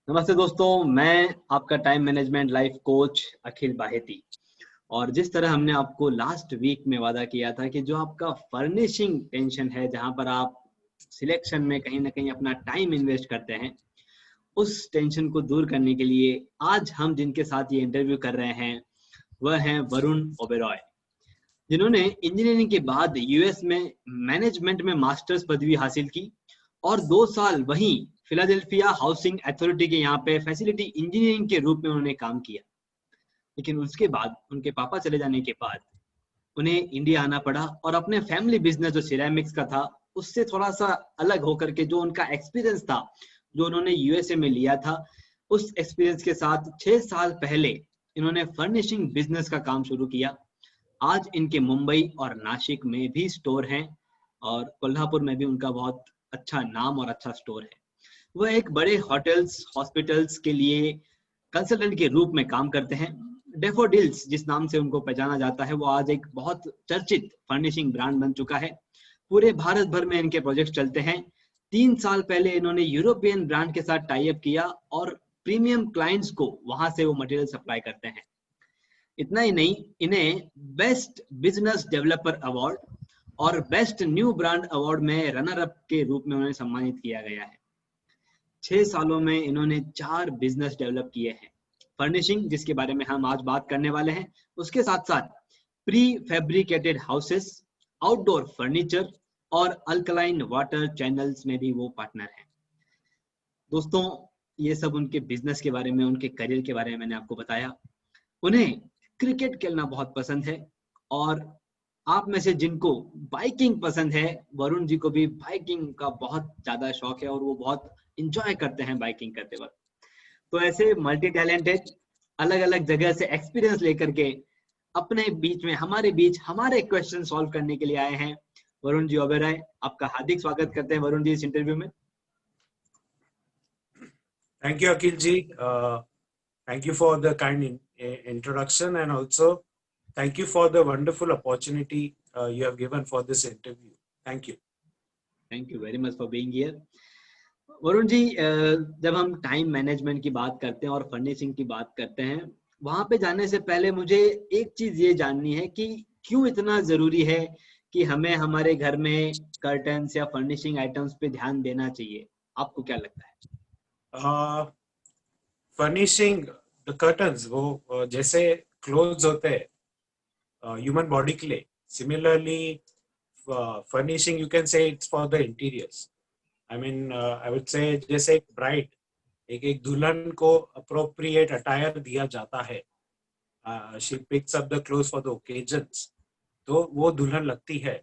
नमस्ते दोस्तों, मैं आपका टाइम मैनेजमेंट लाइफ कोच अखिल बाहेती। और जिस तरह हमने आपको लास्ट वीक में वादा किया था कि जो आपका फर्निशिंग टेंशन है, जहां पर आप सिलेक्शन में कहीं ना कहीं अपना टाइम इन्वेस्ट करते हैं, उस टेंशन को दूर करने के लिए आज हम जिनके साथ ये इंटरव्यू कर रहे हैं वह हैं वरुण ओबेरॉय, जिन्होंने इंजीनियरिंग के बाद यूएस में मैनेजमेंट में मास्टर्स पदवी हासिल की और 2 साल वहीं फिलाडेल्फिया हाउसिंग अथॉरिटी के यहाँ पे फैसिलिटी इंजीनियरिंग के रूप में उन्होंने काम किया। लेकिन उसके बाद उनके पापा चले जाने के बाद उन्हें इंडिया आना पड़ा और अपने फैमिली बिजनेस जो सिरेमिक्स का था उससे थोड़ा सा अलग होकर के जो उनका एक्सपीरियंस था, जो उन्होंने यूएसए में लिया था, उस एक्सपीरियंस के साथ 6 साल पहले इन्होंने फर्निशिंग बिजनेस का काम शुरू किया। आज इनके मुंबई और नासिक में भी स्टोर हैं और कोल्हापुर में भी उनका बहुत अच्छा नाम और अच्छा स्टोर है। वह एक बड़े होटल्स हॉस्पिटल्स के लिए कंसल्टेंट के रूप में काम करते हैं। डेफोडिल्स जिस नाम से उनको पहचाना जाता है वो आज एक बहुत चर्चित फर्निशिंग ब्रांड बन चुका है। पूरे भारत भर में इनके प्रोजेक्ट चलते हैं। 3 साल पहले इन्होंने यूरोपियन ब्रांड के साथ टाई अप किया और प्रीमियम क्लाइंट्स को वहां से वो मटेरियल सप्लाई करते हैं। इतना ही नहीं, इन्हें बेस्ट बिजनेस डेवलपर अवार्ड और बेस्ट न्यू ब्रांड अवार्ड में रनर अप के रूप में उन्हें सम्मानित किया गया है। 6 सालों में इन्होंने 4 बिजनेस डेवलप किए हैं। फर्निशिंग जिसके बारे में हम आज बात करने वाले हैं, उसके साथ साथ pre fabricated houses, outdoor furniture और अल्कलाइन वाटर चैनल्स में भी वो पार्टनर हैं। दोस्तों, ये सब उनके बिजनेस के बारे में, उनके करियर के बारे में मैंने आपको बताया। उन्हें क्रिकेट खेलना बहुत पसंद है और आप में से जिनको बाइकिंग पसंद है, वरुण जी को भी बाइकिंग का बहुत ज्यादा शौक है और वो बहुत इंजॉय करते हैं बाइकिंग करते वक्त। तो ऐसे मल्टी टैलेंटेड, अलग अलग जगह से एक्सपीरियंस लेकर के अपने बीच में हमारे बीच हमारे क्वेश्चन सॉल्व करने के लिए आए हैं वरुण जी ओबेरॉय। आपका हार्दिक स्वागत करते हैं वरुण जी इस इंटरव्यू में। Thank you, Akilji. Thank you for the kind introduction, and also thank you for the wonderful opportunity you have given for this interview. Thank you. Thank you very much for being here. Varun ji, जब हम time management की बात करते हैं और furnishing की बात करते हैं, वहां पे जाने से पहले मुझे एक चीज ये जाननी है कि क्यों इतना जरूरी है कि हमें हमारे घर में कर्टन्स या फर्निशिंग आइटम्स पे ध्यान देना चाहिए। आपको क्या लगता है? Furnishing the curtains, वो जैसे clothes होते हैं human body के लिए, similarly furnishing you can say it's for the interiors. I mean, I would say जैसे एक bride, एक दुल्हन को appropriate attire दिया जाता है, she picks up the clothes for the occasions, तो वो दुल्हन लगती है.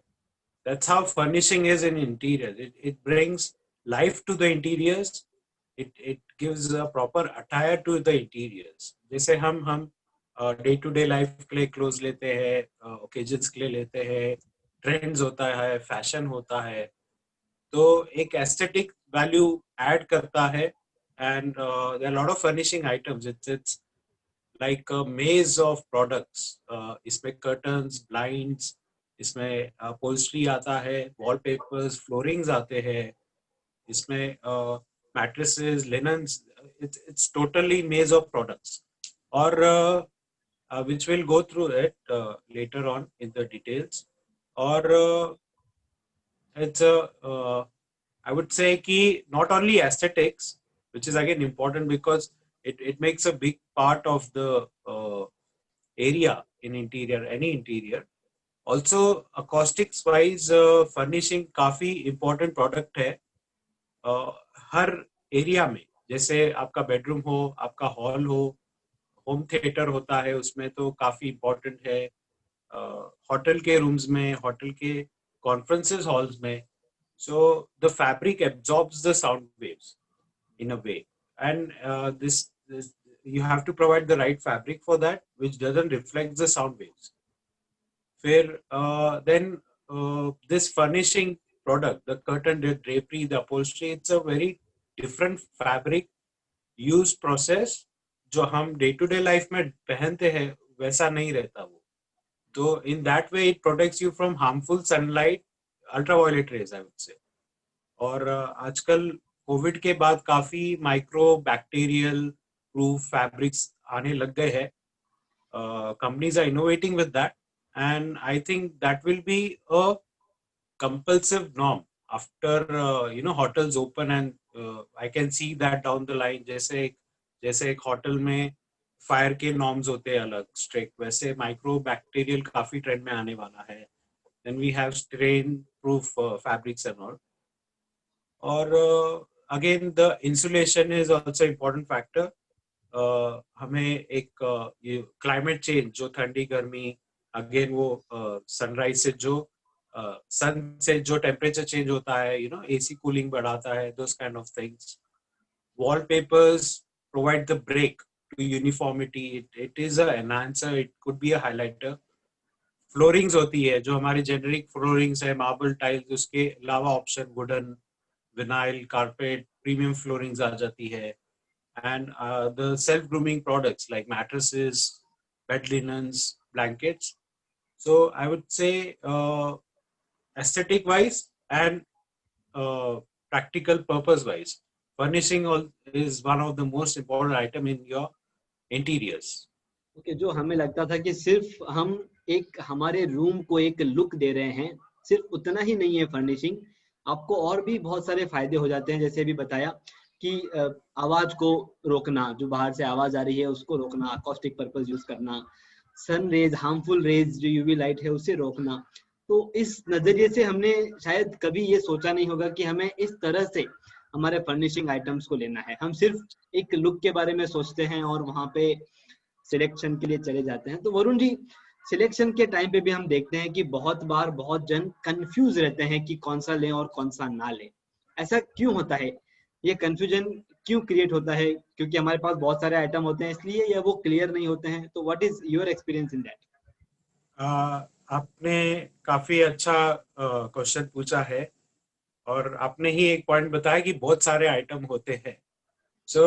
That's how furnishing is in interiors. It brings life to the interiors. It gives a proper attire to the interiors. जैसे हम डे टू डे लाइफ के लिए cloth लेते हैं, ओकेजन्स के लिए लेते हैं, ट्रेंड्स होता है, फैशन होता है, तो एक एस्थेटिक वैल्यू ऐड करता है. And there are lot of furnishing items. It's like a maze of products. इसमें कर्टन्स, ब्लाइंड्स, इसमें पोल्स्ट्री आता है, वॉलपेपर्स, फ्लोरिंग्स आते हैं, इसमें mattresses, linens. It's totally maze of products, or which we'll go through it later on in the details. Or it's I would say कि not only aesthetics, which is again important because it makes a big part of the area in interior, any interior. Also acoustics wise, furnishing काफी important product है हर area में. जैसे आपका bedroom हो, आपका hall हो, home theatre होता है, उसमें तो काफी इम्पोर्टेंट है. होटल के रूम्स में, होटल के कॉन्फ्रेंसेस हॉल्स में. So the fabric absorbs the sound waves in a way, and this you have to provide the right fabric for that which doesn't reflect the sound waves. Where then this furnishing product, the curtain, the drapery, the upholstery, it's a very different fabric use process. जो हम day to day life में पहनते हैं वैसा नहीं रहता वो. तो in that way it protects you from harmful sunlight, ultraviolet rays I would say. और आजकल कोविड के बाद काफी माइक्रो बैक्टीरियल प्रूफ फैब्रिक्स आने लग गए हैं. Companies are innovating with that, and I think that will be a compulsive norm after hotels open, and I can see that down the line. जैसे एक होटल में फायर के norms होते हैं अलग स्ट्रिक्ट, वैसे माइक्रो बैक्टीरियल काफी trend में आने वाला है. Then we have stain proof fabrics and all. और again the insulation is also important factor. हमें एक ये क्लाइमेट चेंज, जो ठंडी गर्मी, अगेन वो सनराइज से जो सन से जो टेम्परेचर चेंज होता है, एसी कूलिंग बढ़ाता है, दोस kind of things. Wallpapers provide the break to uniformity. It is a enhancer, it could be a highlighter. Floorings होती है जो हमारी जेनरिक फ्लोरिंग्स है, मार्बल टाइल्स, उसके अलावा option wooden, vinyl, carpet, premium floorings आ जाती है. And the self-grooming products like mattresses, bed linens, blankets. So I would say aesthetic-wise and practical purpose-wise, furnishing is one of the most important item in your interiors. Okay, जो हमें लगता था कि सिर्फ हम एक हमारे रूम को एक लुक दे रहे हैं, सिर्फ उतना ही नहीं है फर्निशिंग. आपको और भी बहुत सारे फायदे हो जाते हैं, जैसे अभी बताया कि आवाज को रोकना, जो बाहर से आवाज आ रही है उसको रोकना, अकॉस्टिक पर्पस यूज करना, सन रेज, हार्मफुल रेज जो यूवी लाइट है उसे रोकना. तो इस नजरिए से हमने शायद कभी ये सोचा नहीं होगा कि हमें इस तरह से हमारे फर्निशिंग आइटम्स को लेना है. हम सिर्फ एक लुक के बारे में सोचते हैं और वहां पे सिलेक्शन के लिए चले जाते हैं. तो वरुण जी, सिलेक्शन के टाइम पे भी हम देखते हैं कि बहुत बार बहुत जन कंफ्यूज रहते हैं कि कौन सा लें और कौन सा ना लें. ऐसा क्यों होता है? ये कंफ्यूजन क्यों क्रिएट होता है? क्योंकि हमारे पास बहुत सारे आइटम होते हैं इसलिए, या वो क्लियर नहीं होते हैं? तो what is your experience in that? आपने काफी अच्छा क्वेश्चन पूछा है, और आपने ही एक पॉइंट बताया कि बहुत सारे आइटम होते हैं. So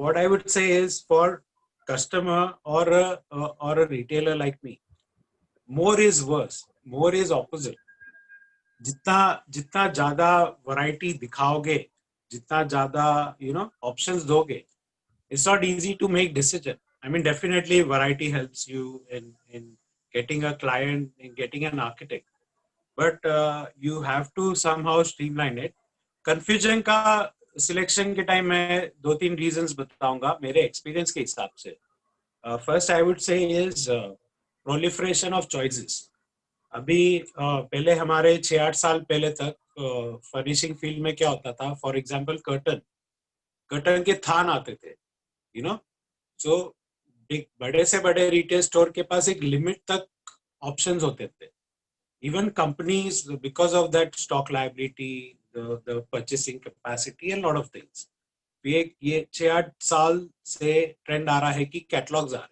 what I would say is, for customer और a retailer like me, more is worse, more is opposite. जितना ज्यादा वैरायटी दिखाओगे, जितना ज्यादा ऑप्शंस दोगे, it's not easy to make decision. I mean, definitely variety helps you in getting a client, in getting an architect, but you have to somehow streamline it. Confusion का selection के time में 2-3 reasons बताऊंगा मेरे experience के हिसाब से. First I would say is proliferation of choices. अभी पहले हमारे 6-8 साल पहले तक फर्निशिंग फील्ड में क्या होता था, फॉर एग्जांपल कर्टन के थान आते थे, सो बड़े से बड़े रिटेल स्टोर के पास एक लिमिट तक ऑप्शंस होते थे. Even companies, because of that stock liability, the purchasing capacity and lot of things, ये 6-8 साल से ट्रेंड आ रहा है कि कैटलॉग्स आ रहे हैं.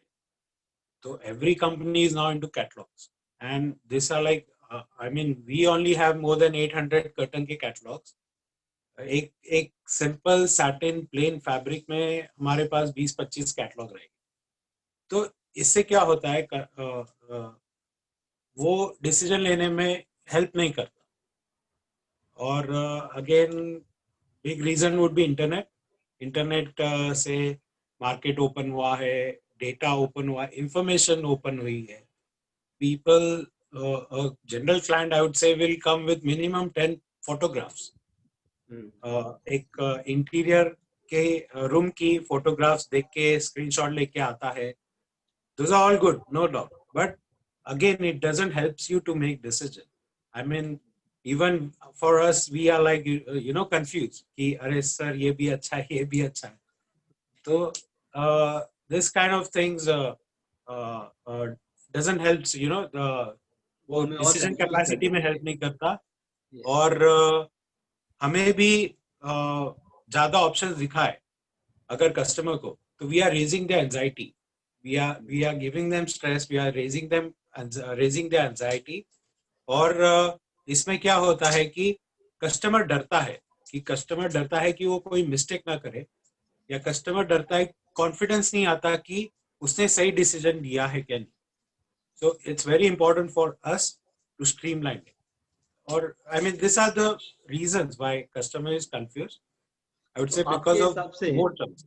तो every company is now into catalogs, and these are like I mean, we only have more than 800 curtain के catalogs. एक सिंपल सैटिन प्लेन फैब्रिक में हमारे पास 20-25 कैटलॉग रहेंगे. तो इससे क्या होता है, वो डिसीजन लेने में हेल्प नहीं करता. और again big reason would be internet से मार्केट ओपन हुआ है, डेटा ओपन हुआ है, इंफॉर्मेशन ओपन हुई है. People, general client I would say will come with minimum 10 photographs. एक इंटीरियर के रूम की फोटोग्राफ्स देख के स्क्रीनशॉट लेके आता है. Those are all good, no doubt, but again it doesn't helps you to make decision. I mean, even for us, we are like confused कि अरे सर ये भी अच्छा है, ये भी अच्छा है. तो this kind of things doesn't help, वो decision capacity में help नहीं करता. और हमें भी ज्यादा options दिखाए अगर कस्टमर को, तो we are raising their anxiety, we are giving them stress, we are raising their anxiety. और इसमें क्या होता है कि कस्टमर डरता है कि वो कोई मिस्टेक ना करे, या कस्टमर डरता है, कॉन्फिडेंस नहीं आता कि उसने सही डिसीजन लिया है क्या नहीं. So it's very important for us to streamline it. और I mean, this are the reasons why customer is confused. I would तो say आपके because of हिसाब से more choice.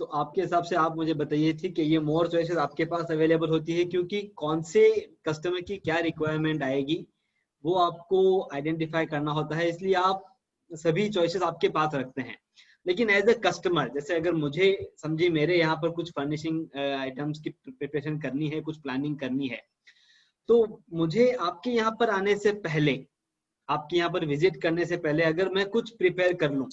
तो आपके हिसाब से आप मुझे बताइए थी कि ये मोर चॉइसेस आपके पास अवेलेबल होती है क्योंकि कौन से कस्टमर की क्या रिक्वायरमेंट आएगी वो आपको आइडेंटिफाई करना होता है, इसलिए आप सभी चॉइसेस आपके पास रखते हैं। लेकिन एज अ कस्टमर, जैसे अगर मुझे समझिए मेरे यहाँ पर कुछ फर्निशिंग आइटम्स की प्रिपरेशन करनी है, कुछ प्लानिंग करनी है, तो मुझे आपके यहाँ पर आने से पहले, आपके यहाँ पर विजिट करने से पहले अगर मैं कुछ प्रिपेयर कर लूँ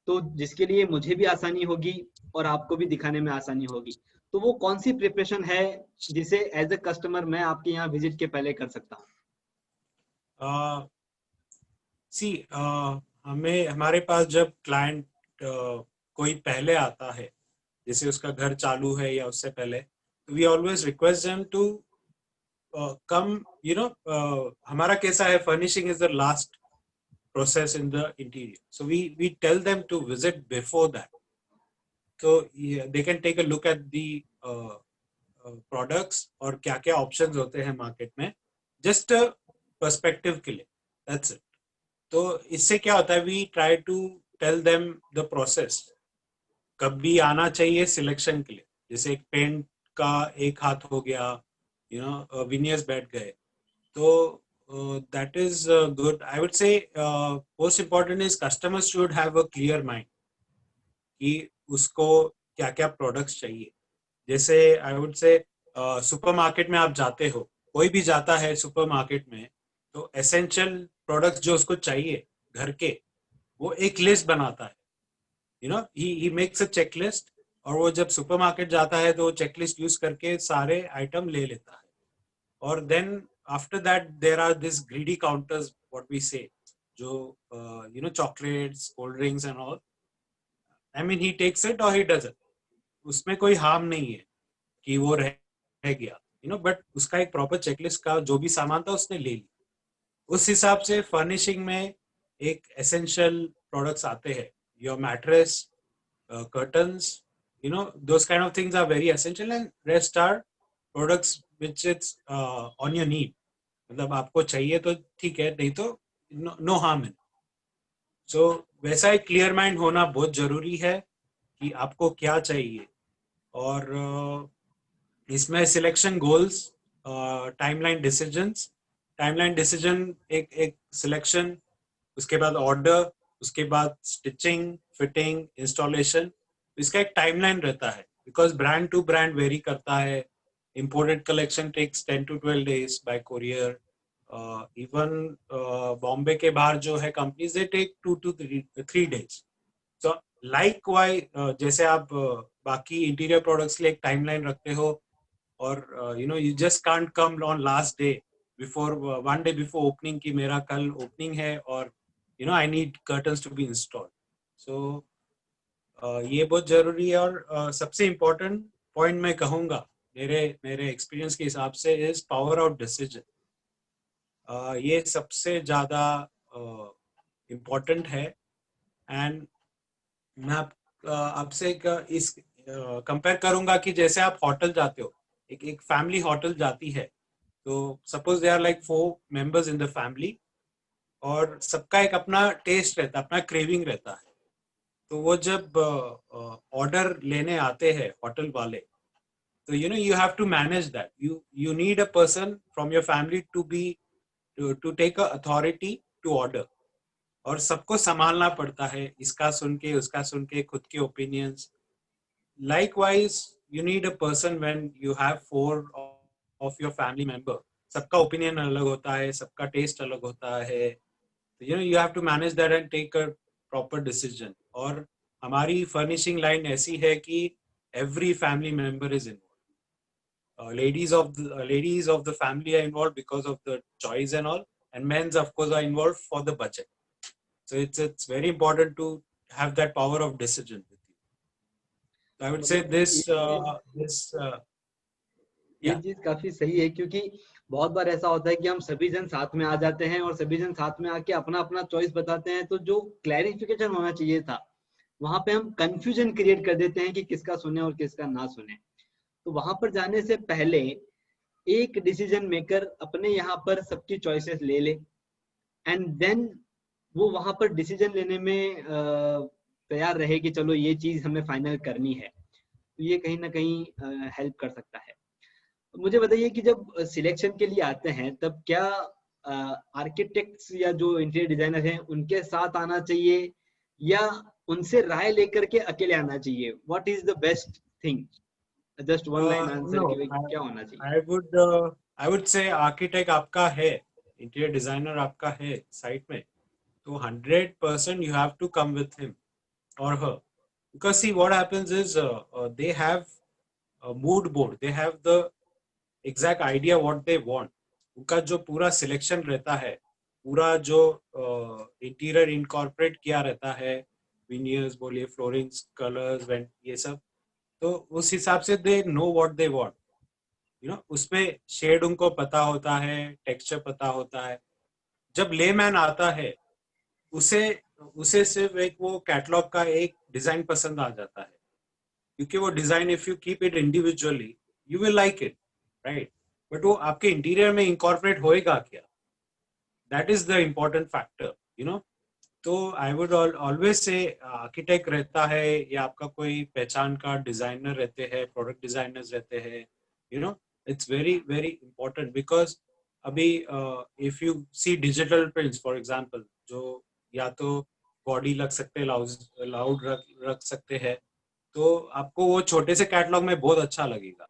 तो जिसके लिए मुझे भी आसानी होगी और आपको भी दिखाने में आसानी होगी, तो वो कौन सी प्रिपरेशन है जिसे एज अ कस्टमर मैं आपके यहाँ विजिट के पहले कर सकता हूँ? सी हमें हमारे पास जब क्लाइंट कोई पहले आता है, जैसे उसका घर चालू है या उससे पहले, we always request them to come, you know, हमारा कैसा है, furnishing is the last process in the interior, so we tell them to visit before that, so yeah, they can take a look at the products और क्या क्या options होते हैं market में, just a perspective के लिए, that's it. तो इससे क्या होता है, we try to tell them the process, कब भी आना चाहिए सिलेक्शन के लिए, जैसे एक पेंट का एक हाथ हो गया, यू नो, विनियर्स बैठ गए, तो that is good. I would say most important is customers should have a clear mind कि उसको क्या क्या प्रोडक्ट्स चाहिए। जैसे आई वुड से सुपरमार्केट में आप जाते हो, कोई भी जाता है सुपरमार्केट में, तो एसेंशियल प्रोडक्ट्स जो उसको चाहिए घर के, वो एक लिस्ट बनाता है, you no, he makes a checklist, और वो जब सुपरमार्केट जाता है तो चेकलिस्ट यूज करके सारे आइटम ले लेता है। और then after that there are this greedy counters, what we say, जो you know, chocolates, cold drinks and all, I mean he takes it or he doesn't, उसमें कोई हार्म नहीं है कि वो रह गया, यू नो, बट उसका एक प्रॉपर चेकलिस्ट का जो भी सामान था उसने ले लिया। उस हिसाब से फर्निशिंग में एक एसेंशियल प्रोडक्ट्स आते हैं, your mattress, curtains, you know, those kind of things are very essential, and rest are products which it's on your need, मतलब आपको चाहिए तो ठीक है, नहीं तो नो हार्म इन। सो वैसा एक क्लियर माइंड होना बहुत जरूरी है कि आपको क्या चाहिए, और इसमें सिलेक्शन गोल्स, टाइमलाइन डिसीजन, एक सिलेक्शन, उसके बाद ऑर्डर, उसके बाद स्टिचिंग, फिटिंग, इंस्टॉलेशन, इसका एक टाइमलाइन रहता है, because brand to brand vary करता है। Imported collection takes 10 to 12 days by courier, even Bombay के बाहर जो है companies, they take 2 to 3 days। So like why, जैसे आप बाकी इंटीरियर प्रोडक्ट्स के लिए एक टाइमलाइन रखते हो, और you know, you just can't come on last day before, 1 day before opening की मेरा कल ओपनिंग है और you know I need curtains to be installed. So ये बहुत जरूरी है। और सबसे इम्पोर्टेंट पॉइंट मैं कहूँगा मेरे एक्सपीरियंस के हिसाब से इज पावर ऑफ डिसीजन। ये सबसे ज्यादा इम्पोर्टेंट है। एंड मैं आपसे इस कंपेयर करूंगा कि जैसे आप होटल जाते हो, एक फैमिली होटल जाती है, तो suppose they are like 4 members in the family, और सबका एक अपना टेस्ट रहता है, अपना क्रेविंग रहता है। तो वो जब ऑर्डर लेने आते हैं होटल वाले, तो you know you have to manage that, you need a person from your family to be to take a authority to order, और सबको संभालना पड़ता है, इसका सुन के उसका सुन के, खुद के opinions. Likewise, you need a person when you have 4 of your family member. सबका ओपिनियन अलग होता है, सबका टेस्ट अलग होता है, you know you have to manage that and take a proper decision. और हमारी फर्निशिंग लाइन ऐसी है कि every family member is involve. ladies of the family are involved because of the choice and all, and men's of course are involved for the budget. So it's very important to have that power of decision with you. So I would say मतलब ये yeah. चीज काफी सही है क्योंकि बहुत बार ऐसा होता है कि हम सभी जन साथ में आ जाते हैं और सभी जन साथ में आके अपना अपना चॉइस बताते हैं, तो जो क्लैरिफिकेशन होना चाहिए था वहां पे हम कंफ्यूजन क्रिएट कर देते हैं कि किसका सुने और किसका ना सुने। तो वहां पर जाने से पहले एक डिसीजन मेकर अपने यहाँ पर सबकी चॉइसेस ले ले, एंड देन वो वहां पर डिसीजन लेने में तैयार रहे कि चलो ये चीज हमें फाइनल करनी है, तो ये कहीं ना कहीं हेल्प कर सकता है। मुझे बताइए कि जब सिलेक्शन के लिए आते हैं तब क्या आर्किटेक्ट्स या जो इंटीरियर डिजाइनर हैं उनके साथ आना चाहिए या उनसे राय लेकर के अकेले आना चाहिए? What is the best thing? Just one line answer कि नो, भाई क्या होना चाहिए? आई वुड से आर्किटेक्ट आपका है, इंटीरियर डिजाइनर आपका है साइट में, तो 100% you have to come with him or her, because see what happens is they have a mood board, they have the exact idea what they want. उनका जो पूरा सिलेक्शन रहता है, पूरा जो इंटीरियर इनकॉर्पोरेट किया रहता है, विनियर्स बोलिए, फ्लोरिंग्स, कलर्स, वेंट, ये सब, तो उस हिसाब से they know what they want, you know, उसमें शेड उनको पता होता है, टेक्सचर पता होता है। जब लेमैन आता है, उसे उसे सिर्फ एक वो कैटलॉग का एक डिजाइन पसंद आ जाता है, क्योंकि वो design if you keep it individually you will like it, right, but वो आपके इंटीरियर में इंकॉर्पोरेट होएगा क्या, that is the important factor, you know. तो I would always say architect रहता है या आपका कोई पहचान का डिजाइनर रहते हैं, प्रोडक्ट डिजाइनर्स रहते हैं, you know, it's very very important, because अभी if you see digital prints for example, जो या तो बॉडी लग सकते हैं, लाउड रख सकते हैं, तो आपको वो छोटे से कैटलॉग में बहुत अच्छा लगेगा,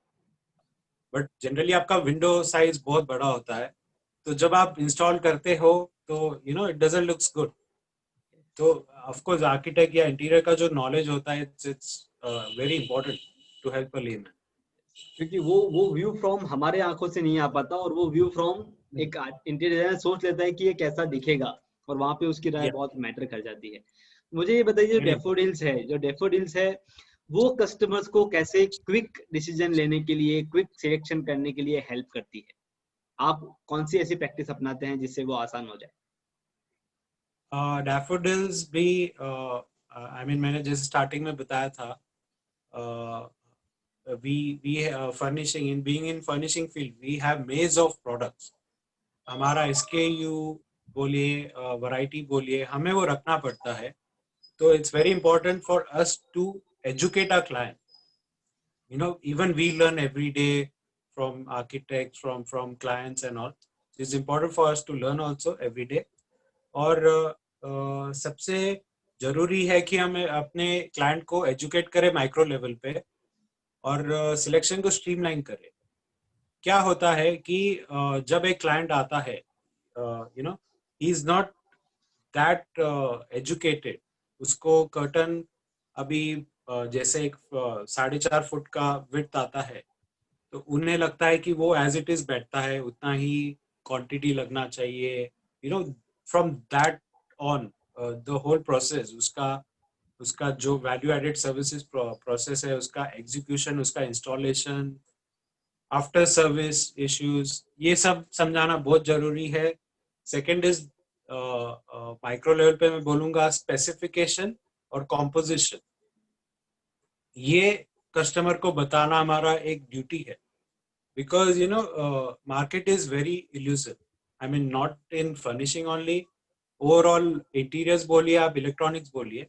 बट जनरली आपका विंडो साइज बहुत बड़ा होता है, तो जब आप इंस्टॉल करते हो तो you know it doesn't looks good. तो ऑफ कोर्स आर्किटेक्ट या इंटीरियर का जो नॉलेज होता है, it's very important to help a layman, क्योंकि वो व्यू फ्रॉम हमारे आंखों से नहीं आ पाता, और वो व्यू फ्रॉम एक इंटीरियर डिजाइनर सोच लेता है कि ये कैसा दिखेगा, और वहां पे उसकी राय या बहुत मैटर कर जाती है। मुझे ये बताइए, जो डेफोडिल्स है वो कस्टमर्स को कैसे क्विक डिसीजन लेने के लिए, क्विक सिलेक्शन करने के लिए हेल्प करती है? आप कौन सी ऐसी प्रैक्टिस अपनाते हैं जिससे वो आसान हो जाए? डैफोडिल्स भी आई मीन मैंने जैसे स्टार्टिंग में बताया था, we furnishing, in being in furnishing field we have maze of products, हमारा SKU बोलिए, वैरायटी बोलिए, हमें वो रखना पड़ता है। तो it's very important for us to educate our client, you know, even we learn every day from architects, from clients and all. It's important for us to learn also every day. और सबसे जरूरी है कि हम अपने client को educate करें micro level पे, और सिलेक्शन को स्ट्रीमलाइन करें। क्या होता है कि जब एक क्लाइंट आता है, you no, he is not that educated, उसको कर्टन अभी जैसे एक 4.5 फुट का विड्थ आता है, तो उन्हें लगता है कि वो एज इट इज बैठता है, उतना ही क्वांटिटी लगना चाहिए, you know, from that on the whole process, उसका उसका जो वैल्यू एडेड सर्विसेज प्रोसेस है, उसका एग्जीक्यूशन, उसका इंस्टॉलेशन, आफ्टर सर्विस इश्यूज, ये सब समझाना बहुत जरूरी है। सेकंड इज माइक्रो लेवल पे मैं बोलूंगा स्पेसिफिकेशन और कॉम्पोजिशन, ये कस्टमर को बताना हमारा एक ड्यूटी है, because you know market is very elusive, I mean not in furnishing only, overall interiors बोलिए, आप इलेक्ट्रॉनिक्स बोलिए,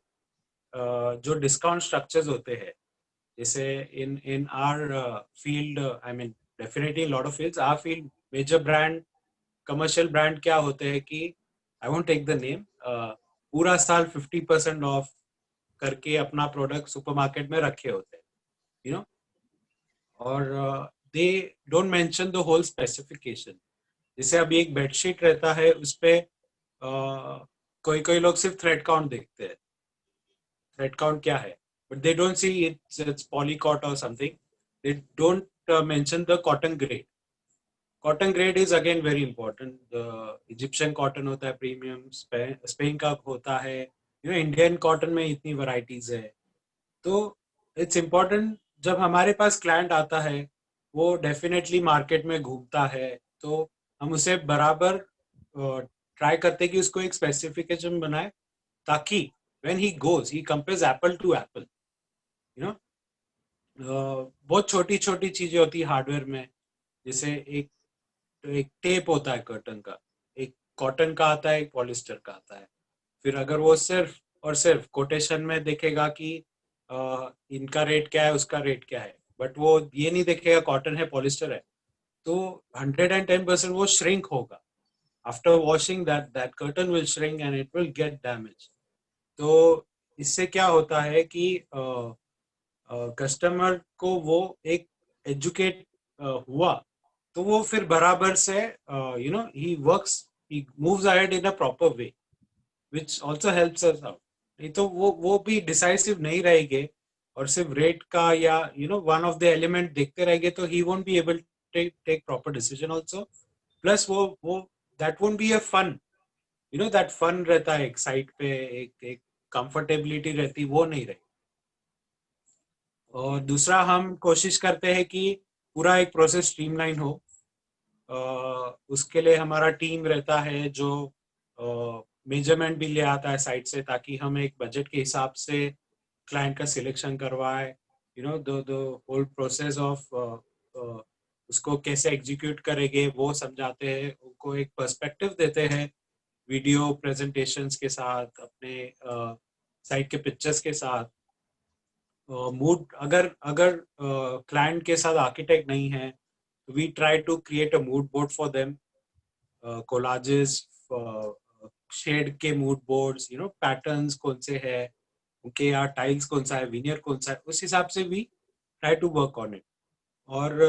जो डिस्काउंट स्ट्रक्चर्स होते हैं, जैसे in our field, I mean definitely lot of fields, our field major brand, commercial brand क्या होते हैं कि I won't take the name, पूरा साल 50% ऑफ करके अपना प्रोडक्ट सुपरमार्केट में रखे होते हैं, यू नो, और they don't mention the whole specification. जैसे अभी एक बेडशीट रहता है, उस पे कोई कोई लोग सिर्फ थ्रेड काउंट देखते हैं, थ्रेड काउंट क्या है, but they don't see it's polycot और something, they don't mention the cotton grade. Cotton grade is again very important, Egyptian cotton होता है प्रीमियम, स्पेन का होता है, यू नो, इंडियन कॉटन में इतनी वैरायटीज है। तो इट्स इम्पोर्टेंट, जब हमारे पास क्लाइंट आता है, वो डेफिनेटली मार्केट में घूमता है, तो हम उसे बराबर ट्राई करते हैं कि उसको एक स्पेसिफिकेशन बनाए, ताकि when he goes he compares apple to apple, you know. बहुत छोटी छोटी चीजें होती है हार्डवेयर में, जैसे एक एक टेप होता है कर्टन का, एक कॉटन का आता है, एक पॉलिस्टर का आता है, फिर अगर वो सिर्फ और सिर्फ कोटेशन में देखेगा कि इनका रेट क्या है, उसका रेट क्या है, बट वो ये नहीं देखेगा कॉटन है पॉलिस्टर है, तो 110% वो श्रिंक होगा. After washing that curtain will shrink and it will get damage. तो इससे क्या होता है कि कस्टमर को वो एक एजुकेट हुआ, तो वो फिर बराबर से he works, he moves ahead in a proper way, which also helps us out. नहीं तो वो भी डिसाइसिव नहीं रहेंगे और सिर्फ रेट का या वन ऑफ द एलिमेंट देखते रहेंगे, तो he won't be able take proper decision also. Plus वो that won't be a fun, that fun रहता है एक साइड पे, एक कंफर्टेबिलिटी रहती, वो नहीं रही. और दूसरा हम कोशिश करते हैं कि पूरा एक प्रोसेस स्ट्रीमलाइन हो. उसके लिए हमारा टीम रहता है जो मेजरमेंट भी ले आता है साइड से, ताकि हम एक बजट के हिसाब से क्लाइंट का सिलेक्शन करवाए. द होल प्रोसेस ऑफ उसको कैसे एग्जीक्यूट करेंगे वो समझाते हैं, उनको एक पर्सपेक्टिव देते हैं वीडियो प्रेजेंटेशंस के साथ, अपने साइट के पिक्चर्स के साथ. मूड अगर अगर क्लाइंट के साथ आर्किटेक्ट नहीं है, we try to create a mood board for them, collages, shade के मूड बोर्ड्स, पैटर्न्स कौन से है उनके, यहाँ टाइल्स कौन सा है, विनियर कौन सा है, उस हिसाब से भी try to work on it. और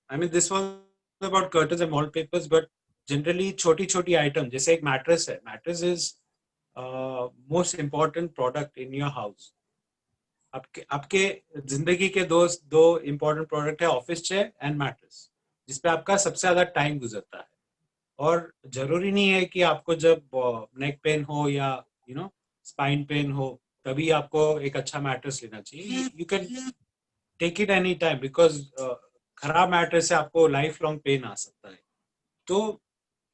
I mean this was about curtains and wallpapers, but generally छोटी छोटी आइटम जैसे एक मैट्रेस है, mattress is most important product in your house. आपके आपके जिंदगी के दो इम्पोर्टेंट प्रोडक्ट है, ऑफिस चेयर एंड मैट्रेस, जिसपे आपका सबसे ज्यादा टाइम गुजरता है. और जरूरी नहीं है कि आपको जब नेक पेन हो या स्पाइन पेन हो तभी आपको एक अच्छा मैट्रेस लेना चाहिए. You can take it any time, because खराब मैट्रेस से आपको लाइफ लॉन्ग पेन आ सकता है. तो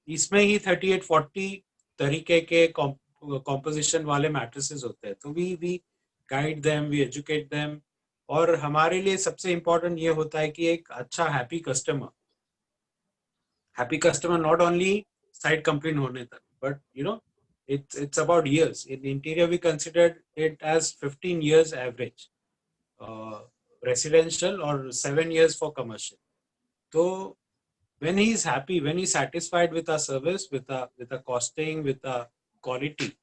इसमें ही 38-40 तरीके के कॉम्पोजिशन वाले मैट्रेसेस होते हैं. तो we guide them, we educate them. और हमारे लिए सबसे इम्पोर्टेंट ये होता है कि एक अच्छा happy customer not only site complain होने तक, but it's about years. In interior we considered it as 15 years average, residential, or 7 years for commercial. So when he is happy, when he is satisfied with our service, with the costing, with the quality,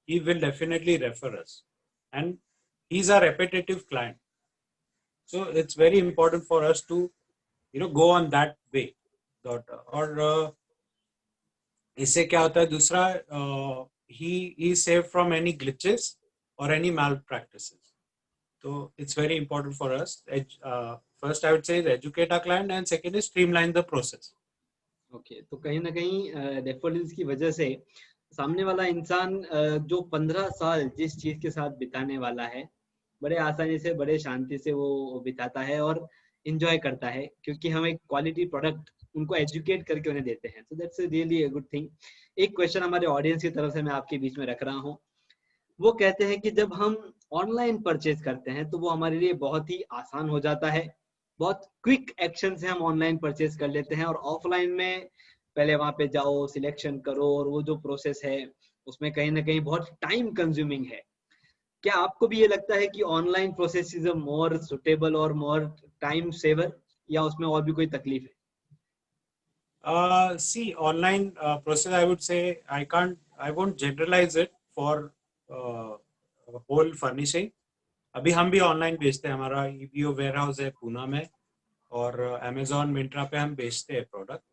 he will definitely refer us, and he's a repetitive client. So it's very important for us to go on that way. और इससे क्या होता है, दूसरा, he is saved from any glitches or any malpractices. So it's very important for us. First I would say is educate our client, and second is streamline the process. Okay, तो कहीं ना कहीं डेफोडिल्स की वजह से सामने वाला इंसान जो 15 साल जिस चीज के साथ बिताने वाला है, बड़े आसानी से, बड़े शांति से वो बिताता है और इंजॉय करता है, क्योंकि हम एक क्वालिटी प्रोडक्ट उनको एजुकेट करके उन्हें देते हैं. So that's really a good thing. एक क्वेश्चन हमारे ऑडियंस की तरफ से मैं आपके बीच में रख रहा हूँ. वो कहते हैं कि जब हम ऑनलाइन परचेज करते हैं तो वो हमारे लिए बहुत ही आसान हो जाता है, बहुत क्विक एक्शन से हम ऑनलाइन परचेज कर लेते हैं, और ऑफलाइन में पहले वहां पे जाओ, सिलेक्शन करो, और वो जो प्रोसेस है उसमें कहीं ना कहीं बहुत टाइम कंज्यूमिंग है. क्या आपको भी ये लगता है कि online process is a more suitable और मोर टाइम सेवर, या उसमें और भी कोई तकलीफ है? See, online process, I would say I won't generalize it for whole furnishing. अभी हम भी ऑनलाइन बेचते हैं, हमारा ईबीओ वेयर हाउस है पूना में, और अमेजोन मिंत्रा पे हम बेचते हैं product.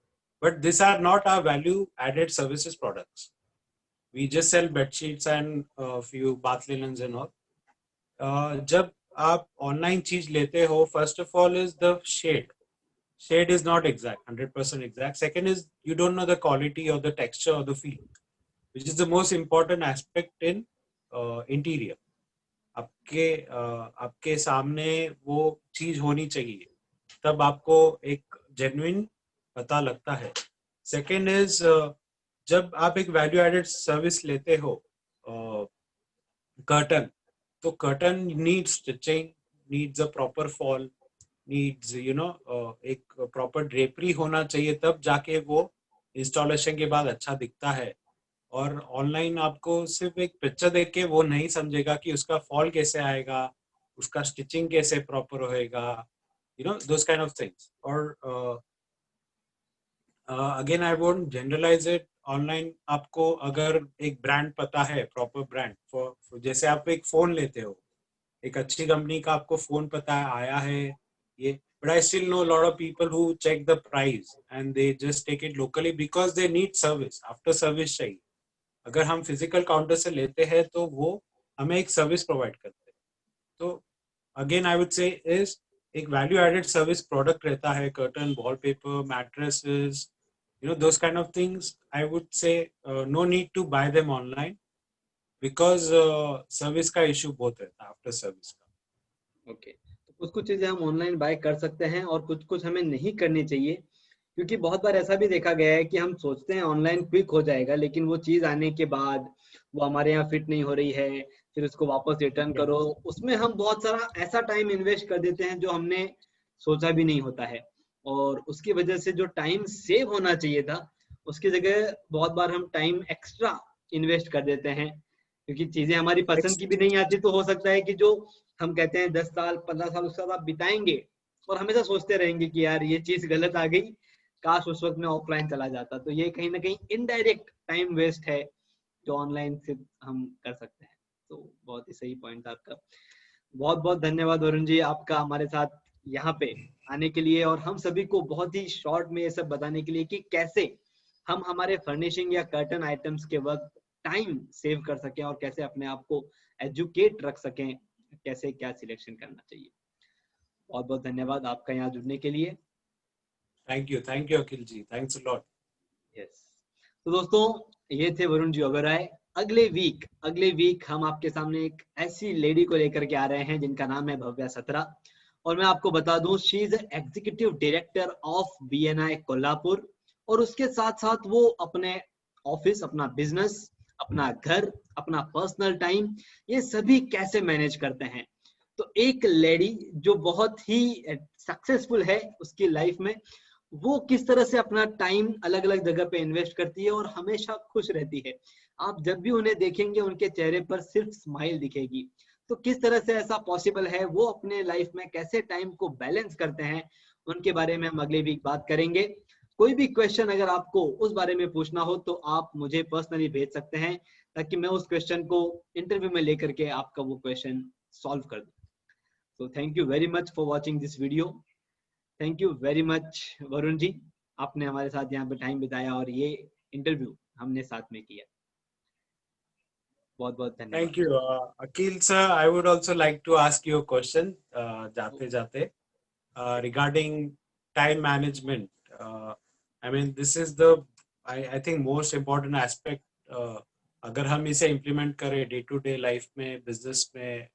But this are not our value added services products. We just sell bedsheets and few bath linens and all. जब आप ऑनलाइन चीज लेते हो, first of all is the shade is not exact, 100% exact. Second is you don't know the quality or the texture or the feel, which is the most important aspect in interior. आपके सामने वो चीज होनी चाहिए, तब आपको एक genuine पता लगता है. सेकेंड इज जब आप एक वैल्यू एडेड सर्विस लेते हो, कर्टन, तो curtain needs stitching, needs a proper fall, needs एक प्रॉपर ड्रेपरी होना चाहिए, तब जाके वो इंस्टॉलेशन के बाद अच्छा दिखता है. और ऑनलाइन आपको सिर्फ एक पिक्चर देख के वो नहीं समझेगा कि उसका फॉल कैसे आएगा, उसका स्टिचिंग कैसे प्रॉपर होएगा, you know those kind of things. और again I won't generalize it. Online आपको अगर एक ब्रांड पता है, प्रॉपर ब्रांड, फॉर जैसे आप एक फोन लेते हो, एक अच्छी कंपनी का आपको फोन पता है आया है ये, but I still know a lot of people who check the price and they just take it locally because they need service, after service चाहिए। अगर हम फिजिकल काउंटर से लेते हैं तो वो हमें एक सर्विस प्रोवाइड करते हैं। तो again I would say is एक वैल्यू एडेड सर्विस प्रोडक्ट रहता है, curtain, wallpaper, mattresses, you know those kind of things। I would say no need to buy them online because service का issue बहुत रहता है आफ्टर सर्विस का। Okay, तो कुछ कुछ चीजें हम ऑनलाइन बाय कर सकते हैं और कुछ कुछ हमें नहीं करनी चाहिए, क्योंकि बहुत बार ऐसा भी देखा गया है कि हम सोचते हैं ऑनलाइन क्विक हो जाएगा, लेकिन वो चीज आने के बाद वो हमारे यहाँ फिट नहीं हो रही है, फिर उसको वापस रिटर्न करो, उसमें हम बहुत सारा ऐसा टाइम इन्वेस्ट कर देते हैं जो हमने सोचा भी नहीं होता है, और उसकी वजह से जो टाइम सेव होना चाहिए था उसकी जगह बहुत बार हम टाइम एक्स्ट्रा इन्वेस्ट कर देते हैं, क्योंकि चीजें हमारी पसंद की भी नहीं आती। तो हो सकता है कि जो हम कहते हैं 10 साल 15 साल उसके साथ आप बिताएंगे और हमेशा सोचते रहेंगे कि यार ये चीज गलत आ गई, काश उस वक्त मैं ऑफलाइन चला जाता। तो ये कहीं ना कहीं इनडायरेक्ट टाइम वेस्ट है जो ऑनलाइन से हम कर सकते हैं। तो बहुत ही सही पॉइंट था आपका। बहुत बहुत धन्यवाद वरुण जी आपका हमारे साथ यहाँ पे आने के लिए, और हम सभी को बहुत ही शॉर्ट में ये सब बताने के लिए कि कैसे हम हमारे फर्निशिंग या कर्टन आइटम्स के वक्त टाइम सेव कर सकें और कैसे अपने आप को एजुकेट रख सकें, कैसे क्या सिलेक्शन करना चाहिए। बहुत बहुत धन्यवाद आपका यहाँ जुड़ने के लिए। Thank you Akhil ji, thanks a lot. Yes, तो दोस्तों ये थे वरुण जी ओबेरॉय। अगले वीक हम आपके सामने एक ऐसी लेडी को लेकर के आ रहे हैं जिनका नाम है भव्या सत्रा, और मैं आपको बता दूं she is executive director of BNI Kolhapur, और उसके साथ साथ वो अपने ऑफिस, अपना बिजनेस, अपना घर, अपना पर्सनल टाइम, ये सभी कैसे मैनेज करते हैं। तो एक लेडी जो बहुत ही सक्सेसफुल है उसकी लाइफ में, वो किस तरह से अपना टाइम अलग अलग जगह पे इन्वेस्ट करती है और हमेशा खुश रहती है। आप जब भी उन्हें देखेंगे उनके चेहरे पर सिर्फ स्माइल दिखेगी। तो किस तरह से ऐसा पॉसिबल है, वो अपने लाइफ में कैसे टाइम को बैलेंस करते हैं, उनके बारे में हम अगले वीक बात करेंगे। कोई भी क्वेश्चन अगर आपको उस बारे में पूछना हो तो आप मुझे पर्सनली भेज सकते हैं, ताकि मैं उस क्वेश्चन को इंटरव्यू में लेकर के आपका वो क्वेश्चन सॉल्व कर दूं। So thank you very much for watching this video. Thank you very much Varun ji, आपने हमारे साथ यहाँ पे टाइम बिताया और ये इंटरव्यू हमने साथ में किया। बहुत बहुत धन्यवाद। Thank you Akhil sir. I would also like to ask you a question जाते जाते regarding time management. I mean this is the I think most important aspect. अगर हम इसे इम्प्लीमेंट करें डे टू डे लाइफ में, बिजनेस में,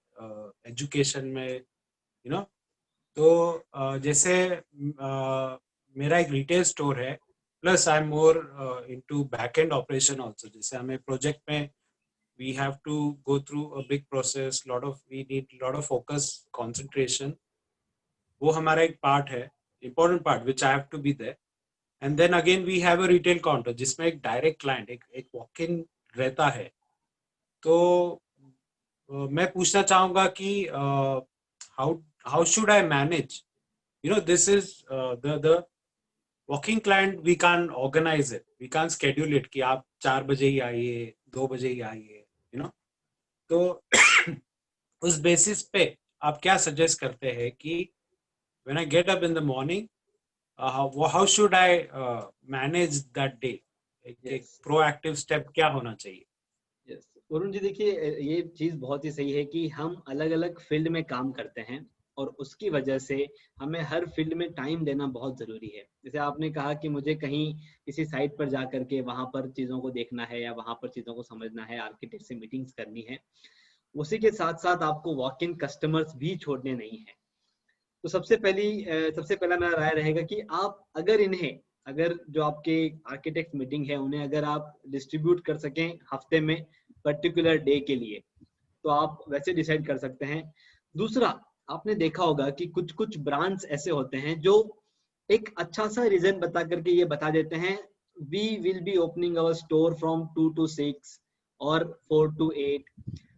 education में, you know, तो जैसे मेरा एक रिटेल स्टोर है, plus I am more into back end operation also. जैसे हमें प्रोजेक्ट में we have to go through a big process, we need lot of focus, concentration। वो हमारा एक पार्ट है, important part which I have to be there। and then again we have a retail counter जिसमें एक direct client, एक walk in रहता है। तो मैं पूछना चाहूँगा कि how should I manage, you know, this is the walking client, we can't organize it, we can't schedule it कि आप 4 बजे ही आइए, 2 बजे ही आइए, you know। तो उस बेसिस पे आप क्या सजेस्ट करते हैं कि when I get up in the morning, how should I manage that day? एक प्रोएक्टिव स्टेप क्या होना चाहिए? यस वरुण जी, देखिए ये चीज बहुत ही सही है कि हम अलग अलग फील्ड में काम करते हैं और उसकी वजह से हमें हर फील्ड में टाइम देना बहुत जरूरी है। जैसे आपने कहा कि मुझे कहीं किसी साइट पर जा करके वहां पर चीजों को देखना है या वहां पर चीजों को समझना है, आर्किटेक्ट से मीटिंग्स करनी है, उसी के साथ साथ आपको वॉक इन कस्टमर्स भी छोड़ने नहीं है। तो सबसे पहला मेरा राय रहेगा कि आप अगर जो आपके आर्किटेक्ट मीटिंग है उन्हें अगर आप डिस्ट्रीब्यूट कर सकें हफ्ते में पर्टिकुलर डे के लिए, तो आप वैसे डिसाइड कर सकते हैं। दूसरा, आपने देखा होगा कि कुछ कुछ ब्रांड्स ऐसे होते हैं जो एक अच्छा सा रीजन बता करके ये बता देते हैं we will be opening our store from 2 to 6 और 4 to 8,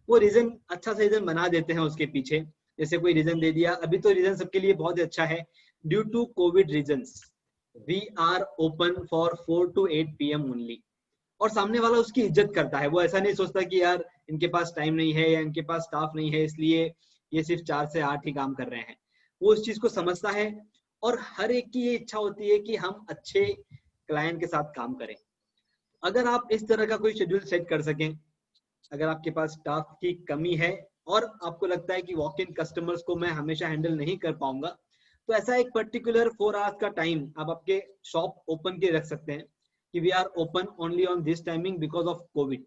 वो रीजन अच्छा सा रीजन बना देते हैं उसके पीछे। जैसे कोई रीजन दे दिया, अभी तो रीजन सबके लिए बहुत ही अच्छा है, due to covid reasons we are open for 4 to 8 PM only. और सामने वाला उसकी इज्जत करता है, वो ऐसा नहीं सोचता कि यार इनके पास टाइम नहीं है या इनके पास स्टाफ नहीं है इसलिए ये सिर्फ 4 से 8 ही काम कर रहे हैं। वो उस चीज को समझता है और हर एक की ये इच्छा होती है कि हम अच्छे क्लाइंट के साथ काम करें। अगर आप इस तरह का कोई शेड्यूल सेट कर सकें, अगर आपके पास स्टाफ की कमी है और आपको लगता है कि वॉक इन कस्टमर्स को मैं हमेशा हैंडल नहीं कर पाऊंगा, तो ऐसा एक पर्टिकुलर 4 आवर्स का टाइम आप आपके शॉप ओपन के रख सकते हैं कि we are open only on this timing because of covid.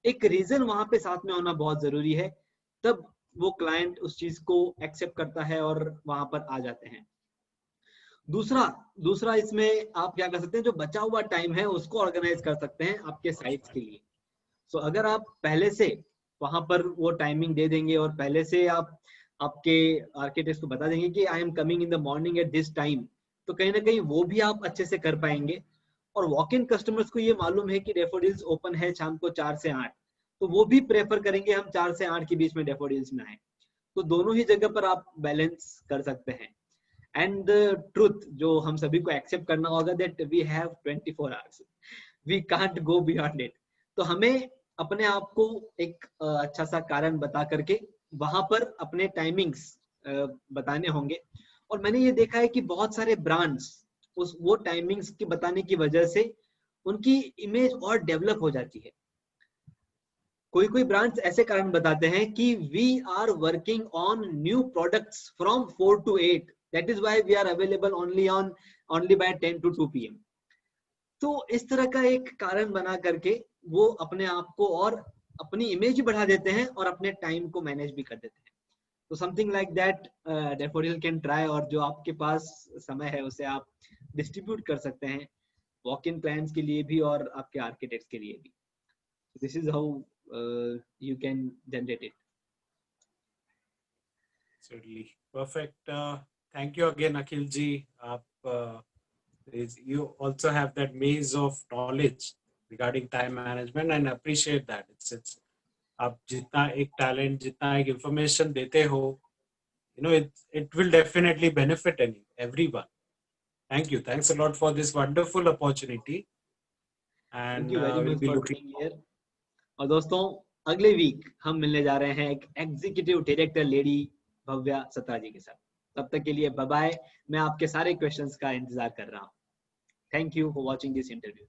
एक रीजन वहां पे साथ में होना बहुत जरूरी है, तब वो क्लाइंट उस चीज को एक्सेप्ट करता है और वहां पर आ जाते हैं। दूसरा इसमें आप क्या कर सकते हैं, जो बचा हुआ टाइम है उसको ऑर्गेनाइज कर सकते हैं आपके साइट्स के लिए। सो अगर आप पहले से वहां पर वो टाइमिंग दे देंगे और पहले से आप आपके आर्किटेक्ट को बता देंगे कि I am coming in the morning at this time, तो कहीं ना कहीं वो भी आप अच्छे से कर पाएंगे। और वॉक इन कस्टमर्स को ये मालूम है कि डैफोडिल्स ओपन है शाम को 4 से 8, तो वो भी प्रेफर करेंगे हम 4 से 8 के बीच में डैफोडिल्स में आए। तो दोनों ही जगह पर आप बैलेंस कर सकते हैं। एंड द ट्रुथ जो हम सभी को एक्सेप्ट करना होगा, that we have 24 hours, we can't go beyond it. तो हमें अपने आप को एक अच्छा सा कारण बता करके वहां पर अपने टाइमिंग्स बताने होंगे। और मैंने ये देखा है कि बहुत सारे ब्रांड्स उस वो टाइमिंग्स की बताने की वजह से उनकी इमेज और डेवलप हो जाती है। कोई कोई ब्रांड्स ऐसे कारण बताते हैं कि we are working on new products from 4 to 8, that is why we are available only by 10 to 2 PM। तो इस तरह का एक कारण बना करके वो अपने आप को और अपनी इमेज भी बढ़ा देते हैं और अपने टाइम को मैनेज भी कर देते हैं। तो something like that daffodil can try, और जो आपके पास समय है उसे आप डिस्ट्रीब्यूट कर सकते हैं वॉक इन क्लाइंट्स के लिए भी और आपके आर्किटेक्ट्स के लिए भी। This is how you can generate it. Certainly. Perfect. Thank you again, Akhil ji. You also have that maze of knowledge regarding time management, and appreciate that. It's आप जितना एक talent, जितना एक information देते हो, it will definitely benefit everyone. Thank you. Thanks a lot for this wonderful opportunity. And thank you very we'll much be for looking. Being here. और दोस्तों, अगले वीक हम मिलने जा रहे हैं एक एग्जीक्यूटिव डायरेक्टर लेडी भव्या सत्रा जी के साथ। तब तक के लिए बाय बाय। मैं आपके सारे क्वेश्चंस का इंतजार कर रहा हूँ। Thank you for watching this interview.